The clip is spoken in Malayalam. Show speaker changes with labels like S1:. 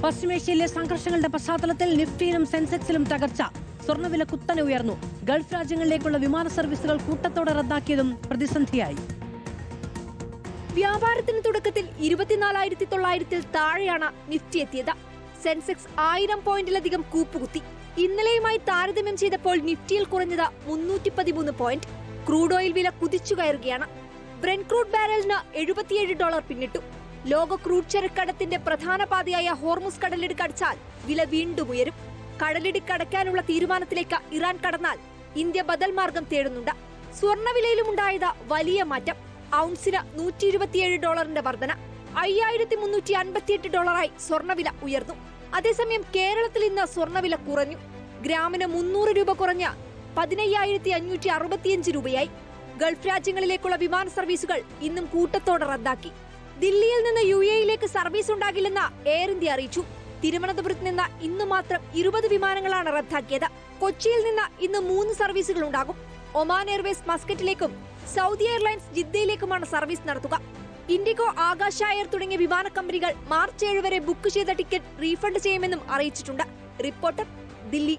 S1: പശ്ചിമേഷ്യയിലെ സംഘർഷങ്ങളുടെ പശ്ചാത്തലത്തിൽ നിഫ്റ്റിയിലും സെൻസെക്സിലും തകർച്ച. സ്വർണ്ണവില കുത്തനെ ഉയർന്നു. ഗൾഫ് രാജ്യങ്ങളിലേക്കുള്ള വിമാന സർവീസുകൾ കൂട്ടത്തോടെ റദ്ദാക്കിയതും പ്രതിസന്ധിയായി.
S2: വ്യാപാരത്തിന് തുടക്കത്തിൽ 24,900-ൽ താഴെയാണ് നിഫ്റ്റി എത്തിയത്. സെൻസെക്സ് 1000 പോയിന്റിലധികം കൂപ്പുകുത്തി. ഇന്നലെയുമായി താരതമ്യം ചെയ്തപ്പോൾ നിഫ്റ്റിയിൽ കുറഞ്ഞത് 313 പോയിന്റ്. ക്രൂഡ് ഓയിൽ വില കുതിച്ചു കയറുകയാണ്. ബ്രെന്റ് ക്രൂഡ് ബാരലിന് $77 പിന്നിട്ടു. ലോക ക്രൂഡ് ചരക്കടത്തിന്റെ പ്രധാന പാതയായ ഹോർമുസ് കടലിടുക്ക് അടച്ചാൽ വില വീണ്ടും ഉയരും. കടലിടുക്ക് അടയ്ക്കാനുള്ള തീരുമാനത്തിലേക്ക് ഇറാൻ കടന്നാൽ ഇന്ത്യ ബദൽ മാർഗം തേടുന്നുണ്ട്. സ്വർണ്ണവിലയിലുമുണ്ടായത് വലിയ മാറ്റം. ഔൺസിന് $127 വർധന. $5,358 സ്വർണ്ണവില ഉയർന്നു. അതേസമയം കേരളത്തിൽ ഇന്ന് സ്വർണ്ണവില കുറഞ്ഞു. ഗ്രാമിന് 300 രൂപ കുറഞ്ഞ് 15,565 രൂപയായി. ഗൾഫ് രാജ്യങ്ങളിലേക്കുള്ള വിമാന സർവീസുകൾ ഇന്നും കൂട്ടത്തോടെ റദ്ദാക്കി. ദില്ലിയിൽ നിന്ന് UAE-യിലേക്ക് സർവീസ് ഉണ്ടാകില്ലെന്ന് എയർ ഇന്ത്യ അറിയിച്ചു. തിരുവനന്തപുരത്ത് നിന്ന് ഇന്ന് മാത്രം 20 വിമാനങ്ങളാണ് റദ്ദാക്കിയത്. കൊച്ചിയിൽ നിന്ന് ഇന്ന് 3 സർവീസുകൾ ഉണ്ടാകും. ഒമാൻ എയർവേസ് മസ്കറ്റിലേക്കും സൗദി എയർലൈൻസ് ജിദ്ദയിലേക്കുമാണ് സർവീസ് നടത്തുക. ഇൻഡിഗോ, ആകാശ എയർ തുടങ്ങിയ വിമാന കമ്പനികൾ മാർച്ച് 7 വരെ ബുക്ക് ചെയ്ത ടിക്കറ്റ് റീഫണ്ട് ചെയ്യുമെന്നും അറിയിച്ചിട്ടുണ്ട്. റിപ്പോർട്ടർ, ദില്ലി.